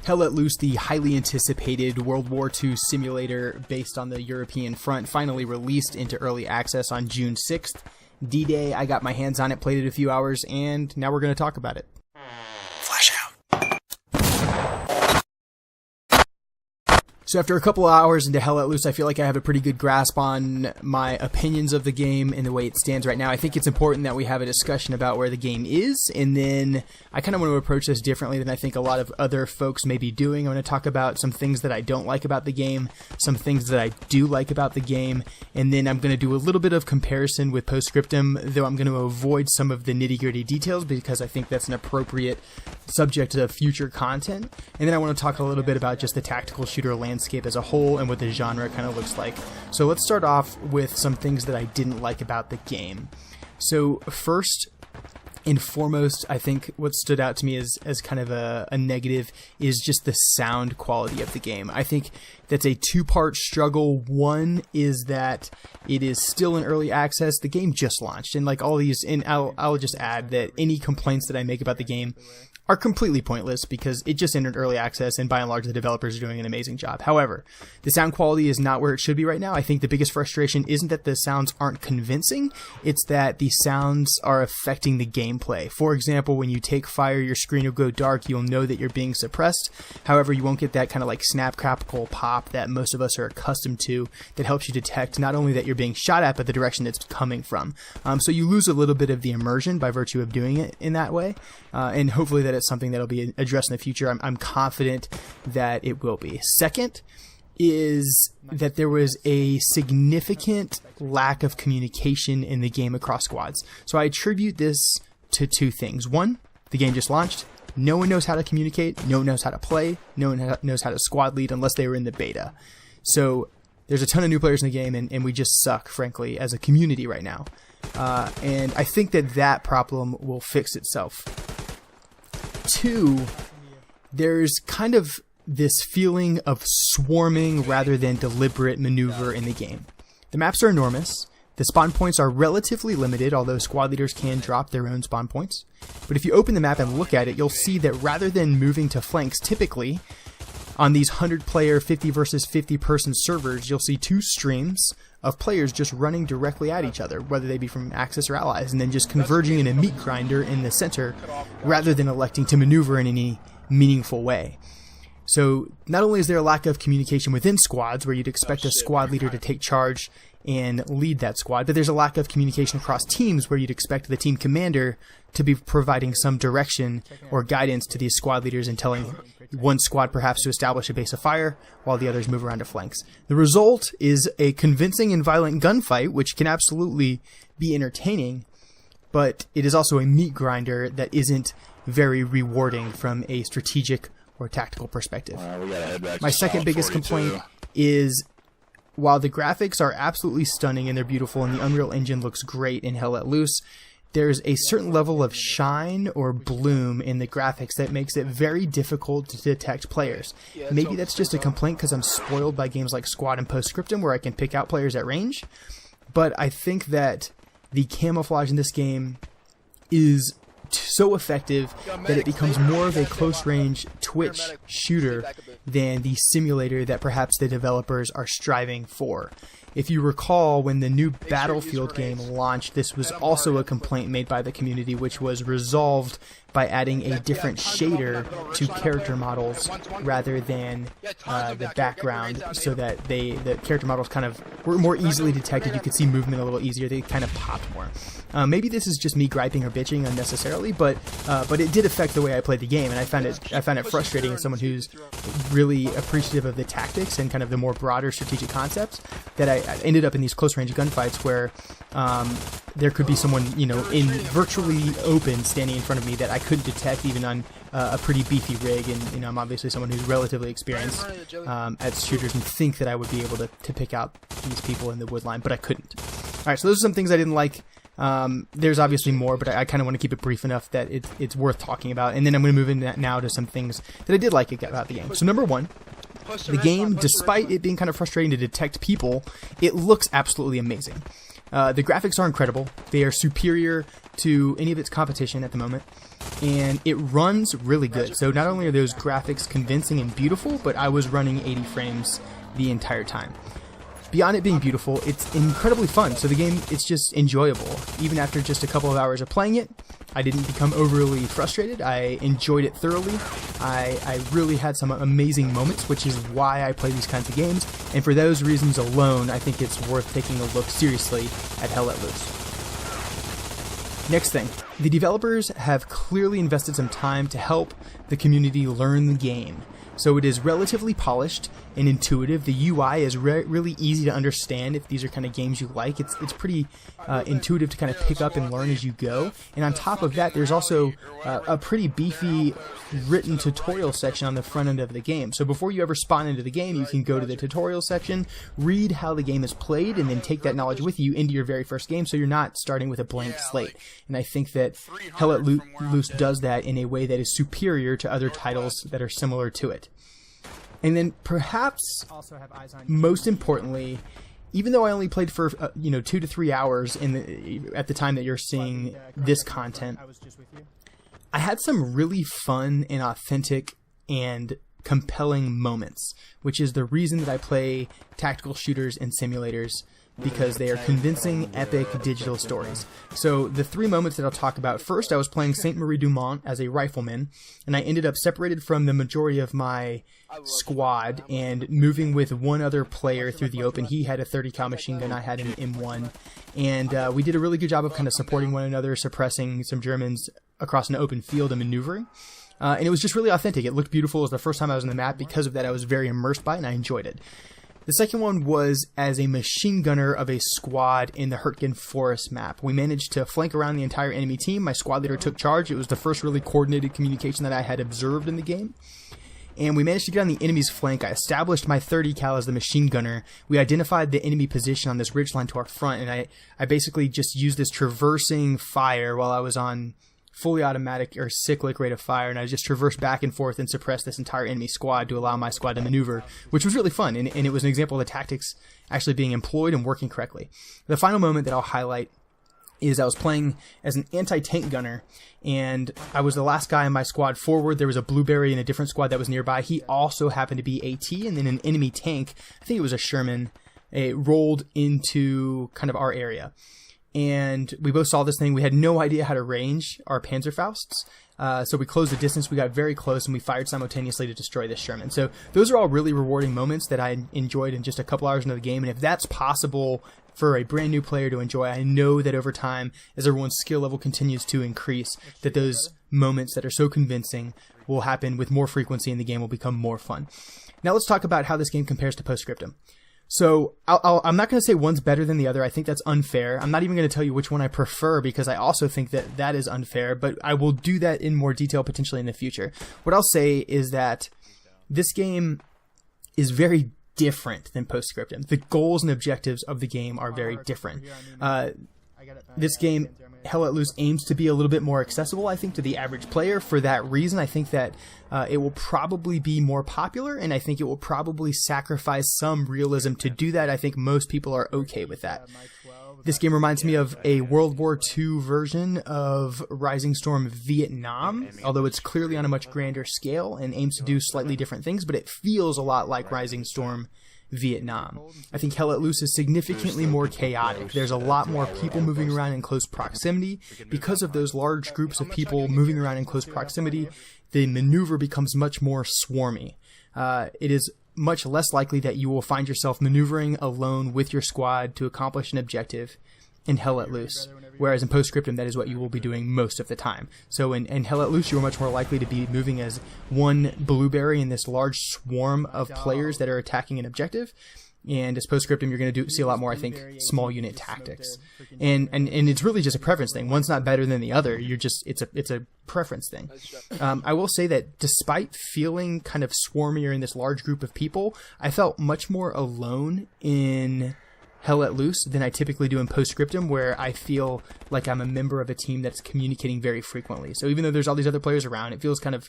Hell Let Loose, the highly anticipated World War II simulator based on the European front, finally released into early access on June 6th. D-Day, I got my hands on it, played it a few hours, and now we're going to talk about it. Flash out. So after a couple of hours into Hell Let Loose, I feel like I have a pretty good grasp on my opinions of the game and the way it stands right now. I think it's important that we have a discussion about where the game is, and then I kind of want to approach this differently than I think a lot of other folks may be doing. I'm going to talk about some things that I don't like about the game, some things that I do like about the game, and then I'm going to do a little bit of comparison with Post Scriptum, though I'm going to avoid some of the nitty-gritty details because I think that's an appropriate subject of future content. And then I want to talk a little bit about just the tactical shooter landscape as a whole and what the genre kind of looks like. So let's start off with some things that I didn't like about the game. So first and foremost, I think what stood out to me as kind of a negative is just the sound quality of the game. I think that's a two-part struggle. One is that it is still in early access. The game just launched, and like all these, and I'll just add that any complaints that I make about the game are completely pointless because it just entered early access, and by and large the developers are doing an amazing job. However, the sound quality is not where it should be right now. I think the biggest frustration isn't that the sounds aren't convincing, it's that the sounds are affecting the gameplay. For example, when you take fire, your screen will go dark, you'll know that you're being suppressed. However, you won't get that kind of like snap, crackle, pop that most of us are accustomed to that helps you detect not only that you're being shot at, but the direction it's coming from. So you lose a little bit of the immersion by virtue of doing it in that way, and hopefully that it's something that'll be addressed in the future. I'm confident that it will be. Second is that there was a significant lack of communication in the game across squads. So I attribute this to two things. One, the game just launched. No one knows how to communicate. No one knows how to play. No one knows how to squad lead unless they were in the beta. So there's a ton of new players in the game, and we just suck, frankly, as a community right now. And I think that problem will fix itself. Two, there's kind of this feeling of swarming rather than deliberate maneuver in the game. The maps are enormous. The spawn points are relatively limited, although squad leaders can drop their own spawn points. But if you open the map and look at it, you'll see that rather than moving to flanks, typically on these 100-player 50 versus 50 person servers, you'll see two streams of players just running directly at each other, whether they be from Axis or allies, and then just converging in a meat grinder in the center rather than electing to maneuver in any meaningful way. So not only is there a lack of communication within squads where you'd expect a squad leader to take charge and lead that squad, but there's a lack of communication across teams where you'd expect the team commander to be providing some direction or guidance to these squad leaders and telling one squad perhaps to establish a base of fire while the others move around to flanks. The result is a convincing and violent gunfight, which can absolutely be entertaining, but it is also a meat grinder that isn't very rewarding from a strategic or tactical perspective. My second biggest complaint is, while the graphics are absolutely stunning and they're beautiful and the Unreal Engine looks great in Hell Let Loose, there's a certain level of shine or bloom in the graphics that makes it very difficult to detect players. Maybe that's just a complaint because I'm spoiled by games like Squad and Post Scriptum where I can pick out players at range, but I think that the camouflage in this game is so effective that it becomes more of a close-range Twitch shooter than the simulator that perhaps the developers are striving for. If you recall, when the new Battlefield game launched, this was also a complaint made by the community, which was resolved by adding a different shader to character models rather than the background, so that the character models kind of were more easily detected. You could see movement a little easier. They kind of popped more. Maybe this is just me griping or bitching unnecessarily, but it did affect the way I played the game, and I found it frustrating as someone who's really appreciative of the tactics and kind of the more broader strategic concepts, that I ended up in these close range gunfights where there could be someone, in virtually open standing in front of me that I couldn't detect even on a pretty beefy rig, and I'm obviously someone who's relatively experienced at shooters and think that I would be able to pick out these people in the wood line, but I couldn't. Alright, so those are some things I didn't like. There's obviously more, but I kind of want to keep it brief enough that it's worth talking about, and then I'm going to move in now to some things that I did like about the game. So number one, the game, despite it being kind of frustrating to detect people, it looks absolutely amazing. The graphics are incredible. They are superior to any of its competition at the moment. and it runs really good. So not only are those graphics convincing and beautiful, but I was running 80 frames the entire time. Beyond it being beautiful, it's incredibly fun. So the game, it's just enjoyable. Even after just a couple of hours of playing it, I didn't become overly frustrated. I enjoyed it thoroughly. I really had some amazing moments, which is why I play these kinds of games. And for those reasons alone, I think it's worth taking a look seriously at Hell Let Loose. Next thing, the developers have clearly invested some time to help the community learn the game. So it is relatively polished and intuitive. The UI is really easy to understand if these are kind of games you like. It's pretty intuitive to kind of pick up and learn as you go. And on top of that, there's also a pretty beefy written tutorial section on the front end of the game. So before you ever spawn into the game, you can go to the tutorial section, read how the game is played, and then take that knowledge with you into your very first game, so you're not starting with a blank slate. And I think that Hell Let Loose does that in a way that is superior to other titles that are similar to it. And then perhaps most importantly, even though I only played for 2 to 3 hours at the time that you're seeing this content, I had some really fun and authentic and compelling moments, which is the reason that I play tactical shooters and simulators, because they are convincing, epic digital stories. So the 3 moments that I'll talk about: first, I was playing Saint Marie du Mont as a rifleman, and I ended up separated from the majority of my squad and moving with one other player through the open. He had a 30 cal machine gun, I had an M1, and we did a really good job of kind of supporting one another, suppressing some Germans across an open field and maneuvering. And it was just really authentic. It looked beautiful. It was the first time I was on the map. Because of that, I was very immersed by it, and I enjoyed it. The second one was as a machine gunner of a squad in the Hurtgen Forest map. We managed to flank around the entire enemy team. My squad leader took charge. It was the first really coordinated communication that I had observed in the game. And we managed to get on the enemy's flank. I established my 30 cal as the machine gunner. We identified the enemy position on this ridgeline to our front, and I basically just used this traversing fire while I was on fully automatic or cyclic rate of fire, and I just traversed back and forth and suppressed this entire enemy squad to allow my squad to maneuver, which was really fun, and it was an example of the tactics actually being employed and working correctly. The final moment that I'll highlight is I was playing as an anti-tank gunner, and I was the last guy in my squad forward. There was a blueberry in a different squad that was nearby. He also happened to be AT, and then an enemy tank, I think it was a Sherman, rolled into kind of our area. And we both saw this thing. We had no idea how to range our Panzerfausts. So we closed the distance, we got very close, and we fired simultaneously to destroy this Sherman. So those are all really rewarding moments that I enjoyed in just a couple hours into the game. And if that's possible for a brand new player to enjoy, I know that over time, as everyone's skill level continues to increase, that those moments that are so convincing will happen with more frequency, and the game will become more fun. Now let's talk about how this game compares to Post Scriptum. So I'm not going to say one's better than the other. I think that's unfair. I'm not even going to tell you which one I prefer, because I also think that that is unfair, but I will do that in more detail potentially in the future. What I'll say is that this game is very different than Post Scriptum. The goals and objectives of the game are very different. This game, Hell Let Loose, aims to be a little bit more accessible, I think, to the average player. For that reason, I think that it will probably be more popular, and I think it will probably sacrifice some realism to do that. I think most people are okay with that. This game reminds me of a World War II version of Rising Storm Vietnam, although it's clearly on a much grander scale and aims to do slightly different things, but it feels a lot like Rising Storm Vietnam. I think Hell Let Loose is significantly more chaotic. There's a lot more people moving around in close proximity. Because of those large groups of people moving around in close proximity, the maneuver becomes much more swarmy. It is much less likely that you will find yourself maneuvering alone with your squad to accomplish an objective in Hell Let Loose, whereas in Post Scriptum, that is what you will be doing most of the time. So in Hell Let Loose, you are much more likely to be moving as one blueberry in this large swarm of players that are attacking an objective. And as Post Scriptum, you're going to see a lot more, I think, small unit tactics. And it's really just a preference thing. One's not better than the other. It's a preference thing. I will say that despite feeling kind of swarmier in this large group of people, I felt much more alone in Hell Let Loose than I typically do in Post Scriptum, where I feel like I'm a member of a team that's communicating very frequently. So even though there's all these other players around, it feels kind of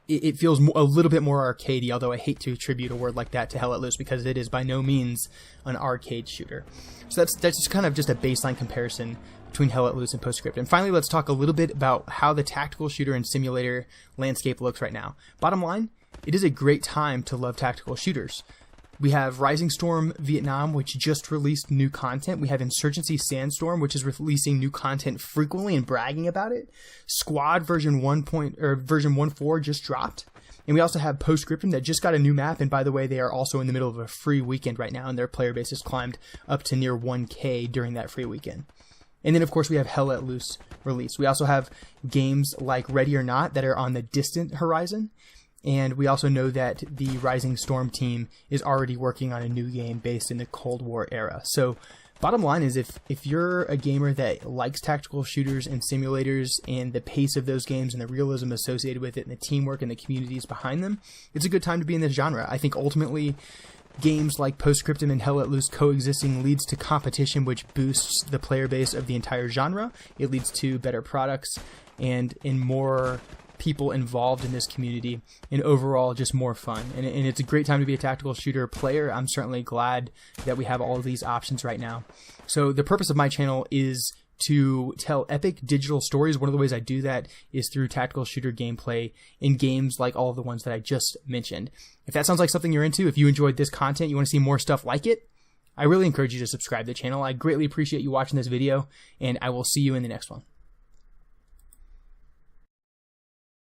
it feels a little bit more arcadey, although I hate to attribute a word like that to Hell Let Loose, because it is by no means an arcade shooter. So that's just kind of just a baseline comparison between Hell Let Loose and Post Scriptum. And finally, let's talk a little bit about how the tactical shooter and simulator landscape looks right now. Bottom line, it is a great time to love tactical shooters. We have Rising Storm Vietnam, which just released new content. We have Insurgency Sandstorm, which is releasing new content frequently and bragging about it. Squad version 1.4 just dropped. And we also have Post Scriptum that just got a new map. And by the way, they are also in the middle of a free weekend right now, and their player base has climbed up to near 1K during that free weekend. And then, of course, we have Hell Let Loose release. We also have games like Ready or Not that are on the distant horizon. And we also know that the Rising Storm team is already working on a new game based in the Cold War era. So bottom line is if you're a gamer that likes tactical shooters and simulators and the pace of those games and the realism associated with it and the teamwork and the communities behind them, it's a good time to be in this genre. I think ultimately games like Post Scriptum and Hell Let Loose coexisting leads to competition, which boosts the player base of the entire genre. It leads to better products and in more people involved in this community, and overall just more fun. And it's a great time to be a tactical shooter player. I'm certainly glad that we have all of these options right now. So the purpose of my channel is to tell epic digital stories. One of the ways I do that is through tactical shooter gameplay in games like all of the ones that I just mentioned. If that sounds like something you're into, if you enjoyed this content, you want to see more stuff like it, I really encourage you to subscribe to the channel. I greatly appreciate you watching this video, and I will see you in the next one.